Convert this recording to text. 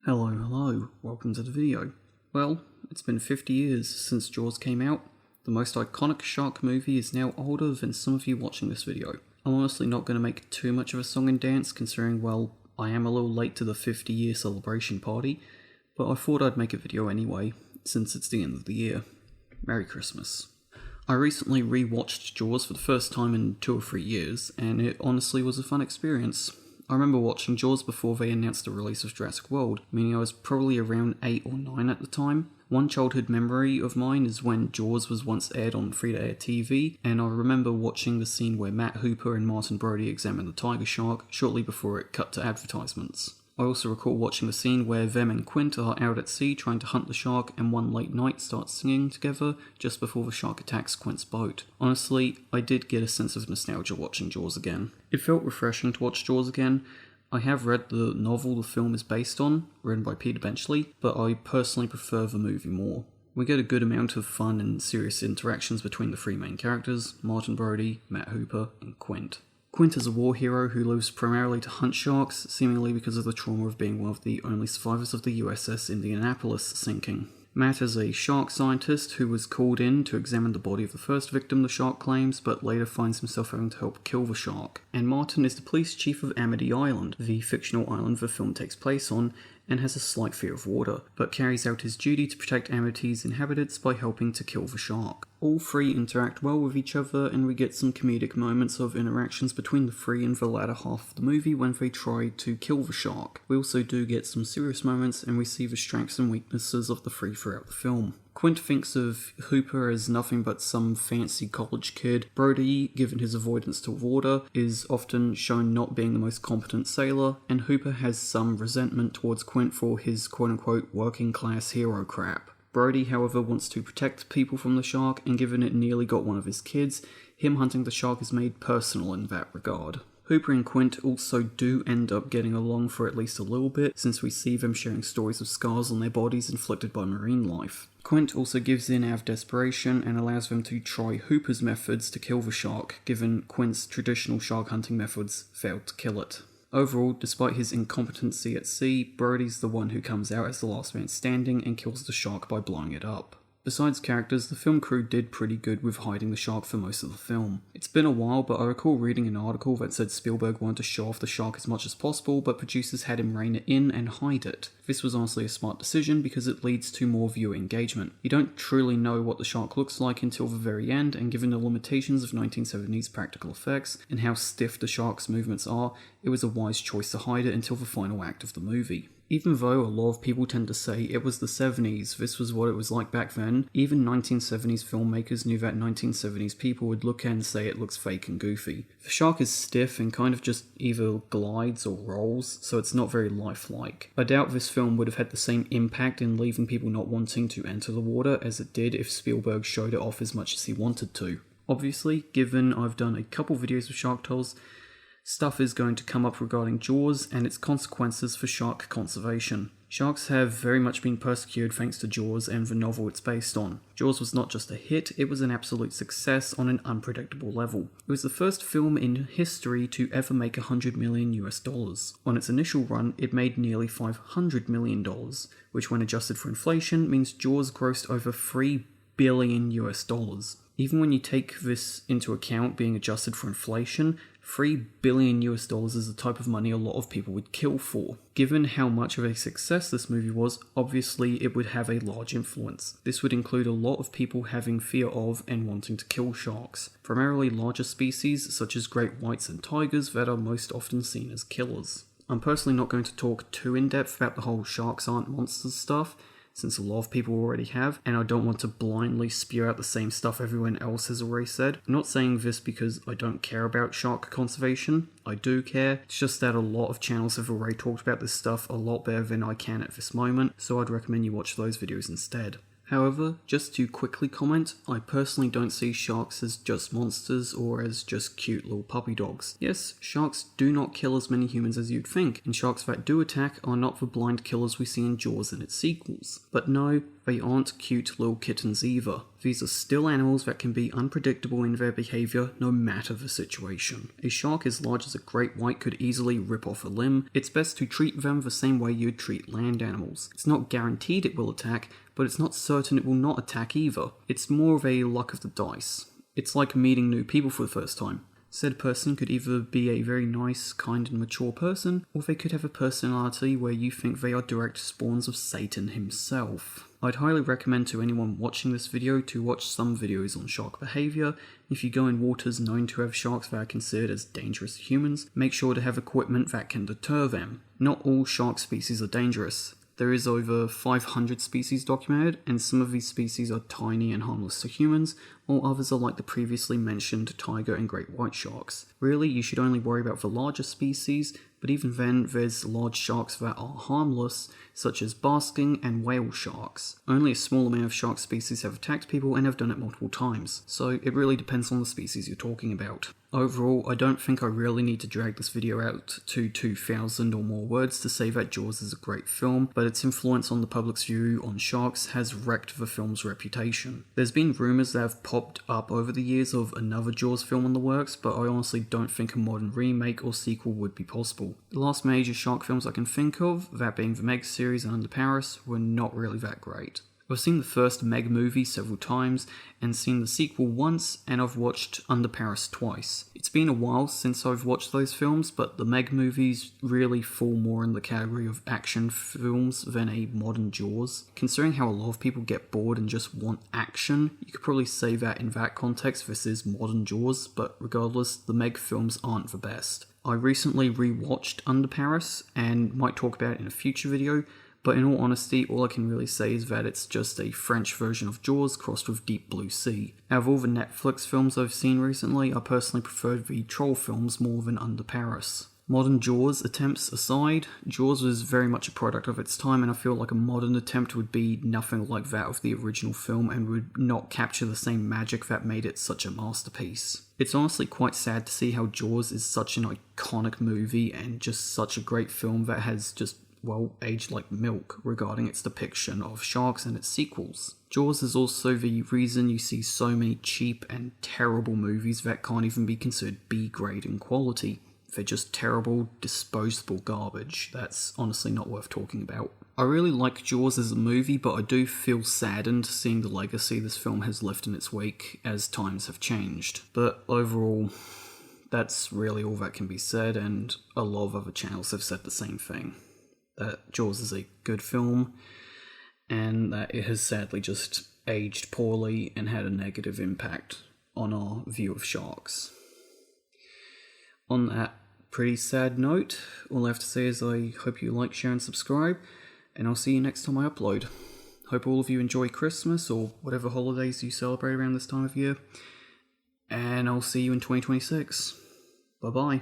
Hello, welcome to the video. Well, it's been 50 years since Jaws came out. The most iconic shark movie is now older than some of you watching this video. I'm honestly not going to make too much of a song and dance considering, well, I am a little late to the 50-year celebration party, but I thought I'd make a video anyway, since it's the end of the year. Merry Christmas. I recently re-watched Jaws for the first time in 2 or 3 years, and it honestly was a fun experience. I remember watching Jaws before they announced the release of Jurassic World, meaning I was probably around 8 or 9 at the time. One childhood memory of mine is when Jaws was once aired on free-to-air TV, and I remember watching the scene where Matt Hooper and Martin Brody examine the tiger shark shortly before it cut to advertisements. I also recall watching the scene where them and Quint are out at sea trying to hunt the shark, and one late night starts singing together just before the shark attacks Quint's boat. Honestly, I did get a sense of nostalgia watching Jaws again. It felt refreshing to watch Jaws again. I have read the novel the film is based on, written by Peter Benchley, but I personally prefer the movie more. We get a good amount of fun and serious interactions between the 3 main characters, Martin Brody, Matt Hooper, and Quint. Quint is a war hero who lives primarily to hunt sharks, seemingly because of the trauma of being one of the only survivors of the USS Indianapolis sinking. Matt is a shark scientist who was called in to examine the body of the first victim the shark claims, but later finds himself having to help kill the shark. And Martin is the police chief of Amity Island, the fictional island the film takes place on, and has a slight fear of water, but carries out his duty to protect Amity's inhabitants by helping to kill the shark. All 3 interact well with each other, and we get some comedic moments of interactions between the 3 in the latter half of the movie when they try to kill the shark. We also do get some serious moments, and we see the strengths and weaknesses of the 3 throughout the film. Quint thinks of Hooper as nothing but some fancy college kid. Brody, given his avoidance to water, is often shown not being the most competent sailor, and Hooper has some resentment towards Quint for his quote-unquote working-class hero crap. Brody, however, wants to protect people from the shark, and given it nearly got one of his kids, him hunting the shark is made personal in that regard. Hooper and Quint also do end up getting along for at least a little bit, since we see them sharing stories of scars on their bodies inflicted by marine life. Quint also gives in out of desperation and allows them to try Hooper's methods to kill the shark, given Quint's traditional shark hunting methods failed to kill it. Overall, despite his incompetency at sea, Brody's the one who comes out as the last man standing and kills the shark by blowing it up. Besides characters, the film crew did pretty good with hiding the shark for most of the film. It's been a while, but I recall reading an article that said Spielberg wanted to show off the shark as much as possible, but producers had him rein it in and hide it. This was honestly a smart decision because it leads to more viewer engagement. You don't truly know what the shark looks like until the very end, and given the limitations of 1970s practical effects and how stiff the shark's movements are, it was a wise choice to hide it until the final act of the movie. Even though a lot of people tend to say it was the 70s, this was what it was like back then, even 1970s filmmakers knew that 1970s people would look at and say it looks fake and goofy. The shark is stiff and kind of just either glides or rolls, so it's not very lifelike. I doubt this film would have had the same impact in leaving people not wanting to enter the water as it did if Spielberg showed it off as much as he wanted to. Obviously, given I've done a couple videos with Shark Tales, stuff is going to come up regarding Jaws and its consequences for shark conservation. Sharks have very much been persecuted thanks to Jaws and the novel it's based on. Jaws was not just a hit, it was an absolute success on an unpredictable level. It was the first film in history to ever make $100 million US. On its initial run, it made nearly $500 million, which when adjusted for inflation means Jaws grossed over $3 billion US. Even when you take this into account being adjusted for inflation, $3 billion US is the type of money a lot of people would kill for. Given how much of a success this movie was, obviously it would have a large influence. This would include a lot of people having fear of and wanting to kill sharks, primarily larger species such as great whites and tigers that are most often seen as killers. I'm personally not going to talk too in depth about the whole sharks aren't monsters stuff, since a lot of people already have, and I don't want to blindly spew out the same stuff everyone else has already said. I'm not saying this because I don't care about shark conservation. I do care. It's just that a lot of channels have already talked about this stuff a lot better than I can at this moment, so I'd recommend you watch those videos instead. However, just to quickly comment, I personally don't see sharks as just monsters or as just cute little puppy dogs. Yes, sharks do not kill as many humans as you'd think, and sharks that do attack are not the blind killers we see in Jaws and its sequels. But no, they aren't cute little kittens either. These are still animals that can be unpredictable in their behaviour no matter the situation. A shark as large as a great white could easily rip off a limb. It's best to treat them the same way you'd treat land animals. It's not guaranteed it will attack, but it's not certain it will not attack either. It's more of a luck of the dice. It's like meeting new people for the first time. Said person could either be a very nice, kind and mature person, or they could have a personality where you think they are direct spawns of Satan himself. I'd highly recommend to anyone watching this video to watch some videos on shark behaviour. If you go in waters known to have sharks that are considered as dangerous to humans, make sure to have equipment that can deter them. Not all shark species are dangerous. There is over 500 species documented, and some of these species are tiny and harmless to humans, while others are like the previously mentioned tiger and great white sharks. Really, you should only worry about the larger species, but even then, there's large sharks that are harmless, such as basking and whale sharks. Only a small amount of shark species have attacked people and have done it multiple times, so it really depends on the species you're talking about. Overall, I don't think I really need to drag this video out to 2,000 or more words to say that Jaws is a great film, but its influence on the public's view on sharks has wrecked the film's reputation. There's been rumours that have popped up over the years of another Jaws film in the works, but I honestly don't think a modern remake or sequel would be possible. The last major shark films I can think of, that being the Meg series and Under Paris, were not really that great. I've seen the first Meg movie several times, and seen the sequel once, and I've watched Under Paris twice. It's been a while since I've watched those films, but the Meg movies really fall more in the category of action films than a modern Jaws. Considering how a lot of people get bored and just want action, you could probably say that in that context this is modern Jaws, but regardless, the Meg films aren't the best. I recently rewatched Under Paris, and might talk about it in a future video, but in all honesty, all I can really say is that it's just a French version of Jaws crossed with Deep Blue Sea. Out of all the Netflix films I've seen recently, I personally preferred the Troll films more than Under Paris. Modern Jaws attempts aside, Jaws was very much a product of its time, and I feel like a modern attempt would be nothing like that of the original film and would not capture the same magic that made it such a masterpiece. It's honestly quite sad to see how Jaws is such an iconic movie and just such a great film that has just aged like milk regarding its depiction of sharks and its sequels. Jaws is also the reason you see so many cheap and terrible movies that can't even be considered B-grade in quality. They're just terrible, disposable garbage that's honestly not worth talking about. I really like Jaws as a movie, but I do feel saddened seeing the legacy this film has left in its wake as times have changed. But overall, that's really all that can be said, and a lot of other channels have said the same thing. That Jaws is a good film, and that it has sadly just aged poorly and had a negative impact on our view of sharks. On that pretty sad note, all I have to say is I hope you like, share and subscribe, and I'll see you next time I upload. Hope all of you enjoy Christmas or whatever holidays you celebrate around this time of year, and I'll see you in 2026. Bye bye.